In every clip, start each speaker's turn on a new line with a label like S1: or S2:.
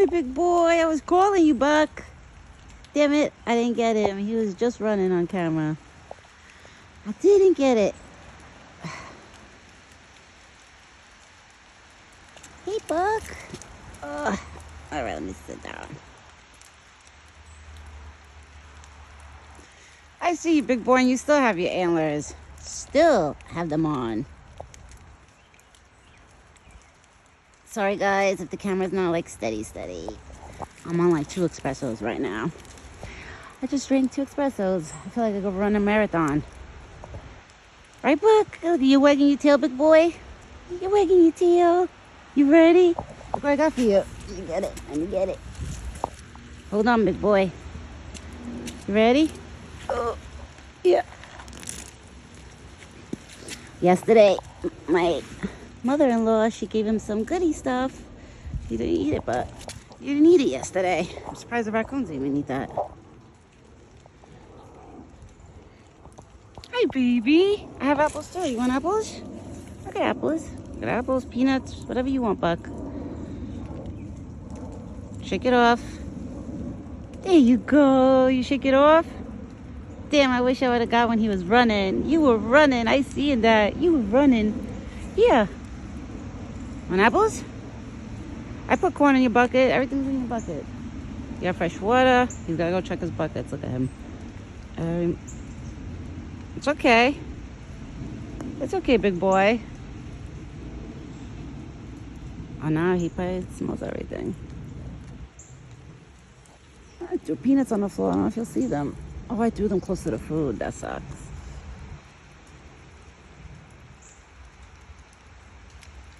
S1: boy, big boy. I was calling you, Buck. Damn it, I didn't get him. He was just running on camera. I didn't get it. Hey, Buck. All right, let me sit down. I see you, big boy, and you still have your antlers. Still have them on. Sorry, guys, if the camera's not like steady. I'm on like 2 espressos right now. I just drank 2 espressos. I feel like I could run a marathon. Right, Buck? You wagging your tail, big boy? You wagging your tail? You ready? Look what I got for you. Let me get it. Let me get it. Hold on, big boy. You ready? Oh, yeah. Yesterday, my mother-in-law, she gave him some goodie stuff. He didn't eat it, but you didn't eat it yesterday. I'm surprised the raccoons even eat that. Hi, baby. I have apples too. You want apples? I got apples. Got apples, peanuts, whatever you want, Buck. Shake it off. There you go. You shake it off. Damn, I wish I would have got when he was running. You were running. I see that. You were running. Yeah. Want apples? I put corn in your bucket. Everything's in your bucket. You got fresh water. He's got to go check his buckets. Look at him. It's okay. It's okay, big boy. Oh, now he probably smells everything. I threw peanuts on the floor. I don't know if you'll see them. Oh, I threw them close to the food. That sucks.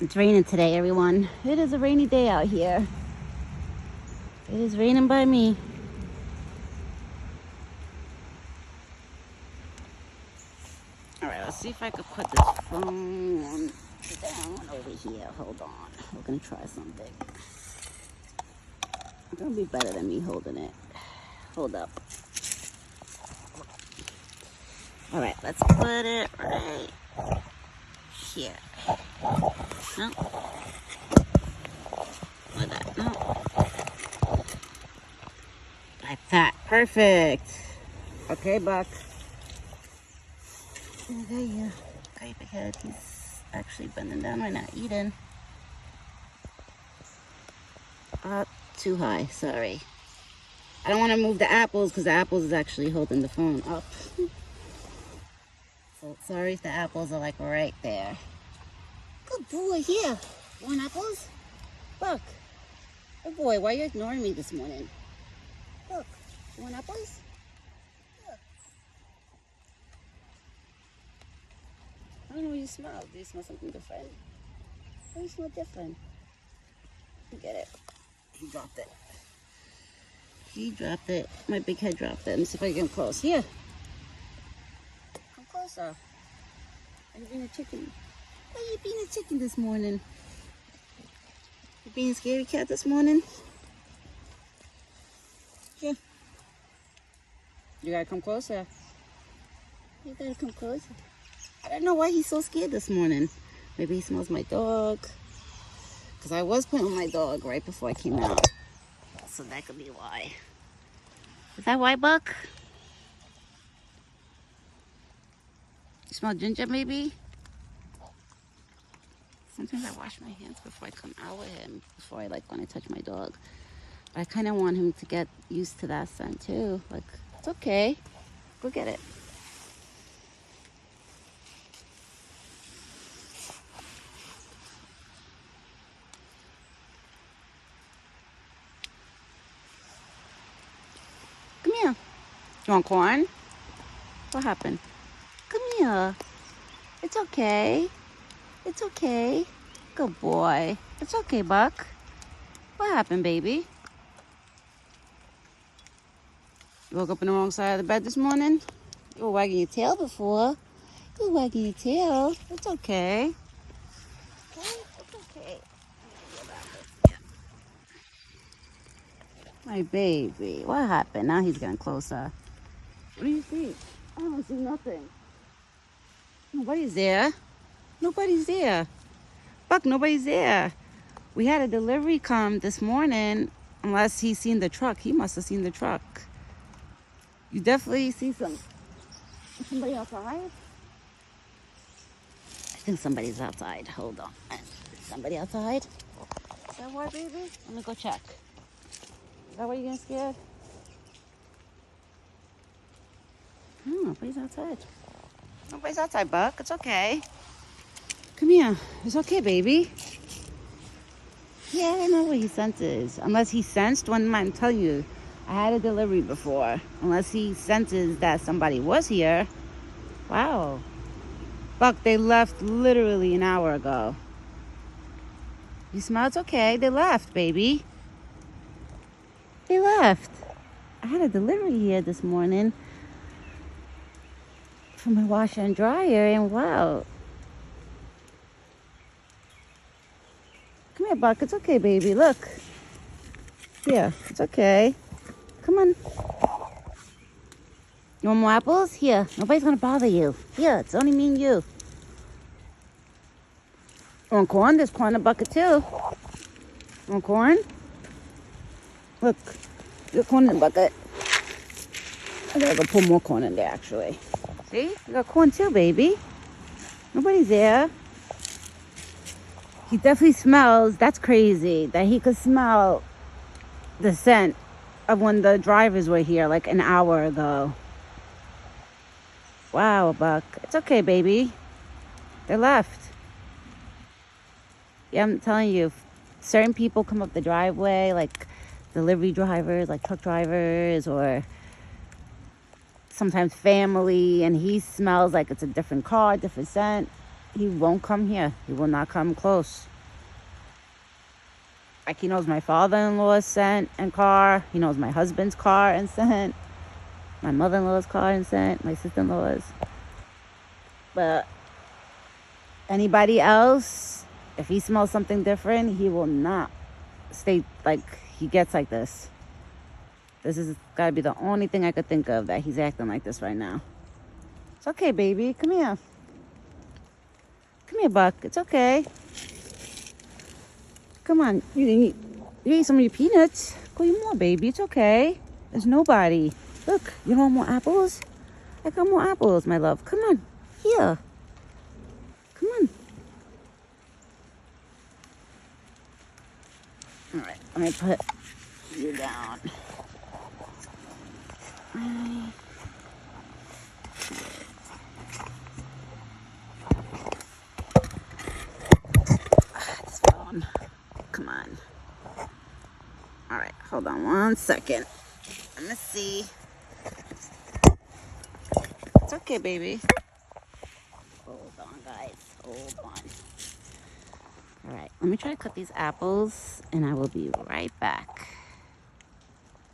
S1: It's raining today, everyone. It is a rainy day out here. It is raining by me. All right, let's see if I could put this phone down over here. Hold on. We're going to try something. It's going to be better than me holding it. Hold up. All right, let's put it right here. No. Like that. No. Like that. Perfect. Okay, Buck. Okay, yeah. Got your big head. He's actually bending down right now, eating. Too high. Sorry. I don't want to move the apples because the apples is actually holding the phone up. So sorry if the apples are like right there. Good boy, here. You want apples? Buck. Good boy, why are you ignoring me this morning? Look, you want apples? Look. I don't know what you smell. Do you smell something different? Why do you smell different? You get it. He dropped it. He dropped it. My big head dropped it. Let me see if I can get him close. Here. Come closer. Are you being a chicken? Why are you being a chicken this morning? You being a scaredy cat this morning? Here. You gotta come closer. You gotta come closer. I don't know why he's so scared this morning. Maybe he smells my dog. Because I was playing with my dog right before I came out. So that could be why. Is that why, Buck? You smell ginger, maybe? Sometimes I wash my hands before I come out with him. Before I, like, when I touch my dog. But I kind of want him to get used to that scent, too. Like, it's okay. Go get it. Come here. You want corn? What happened? Come here. It's okay. It's okay. Good boy. It's okay, Buck. What happened, baby? You woke up on the wrong side of the bed this morning? You were wagging your tail before. You were wagging your tail. It's okay. Okay? It's okay. My baby. What happened? Now he's getting closer. What do you see? I don't see nothing. Nobody's there. Nobody's there. Buck, nobody's there. We had a delivery come this morning Unless he's seen the truck. He must have seen the truck. You definitely see somebody outside. I think somebody's outside. Hold on. Somebody outside? Is that what, baby? Let me go check. Is that why you're getting scared? No, nobody's outside. Nobody's outside, Buck. It's okay. Come here. It's okay, baby. Yeah, I don't know what he senses. Unless he sensed one, I'm telling you, I had a delivery before. Unless he senses that somebody was here. Wow. Buck, they left literally an hour ago. You smell? It's okay. They left, baby. They left. I had a delivery here this morning for my washer and dryer, and wow. Come here, Buck. It's okay, baby. Look. Here. It's okay. Come on. You want more apples? Here. Nobody's going to bother you. Here. It's only me and you. You want corn? There's corn in the bucket, too. You want corn? Look. There's corn in the bucket. I gotta go put more corn in there, actually. See? We got corn, too, baby. Nobody's there. He definitely smells. That's crazy that he could smell the scent of when the drivers were here like an hour ago. Wow, Buck. It's okay, baby. They left. Yeah, I'm telling you, certain people come up the driveway, like delivery drivers, like truck drivers, or sometimes family, and he smells like it's a different car, different scent. He won't come here. He will not come close. Like, he knows my father-in-law's scent and car. He knows my husband's car and scent. My mother-in-law's car and scent. My sister-in-law's. But anybody else, if he smells something different, he will not stay like he gets like this. This has got to be the only thing I could think of that he's acting like this right now. It's okay, baby. Come here. Come here, Buck. It's okay. Come on. You eat some of your peanuts. Go eat more, baby. It's okay. There's nobody. Look, you want more apples? I got more apples, my love. Come on. Here. Come on. All right. Let me put you down. This phone. Come on. All right, hold on 1 second. Let me see. It's okay, baby. Hold on, guys. Hold on. All right, let me try to cut these apples, and I will be right back.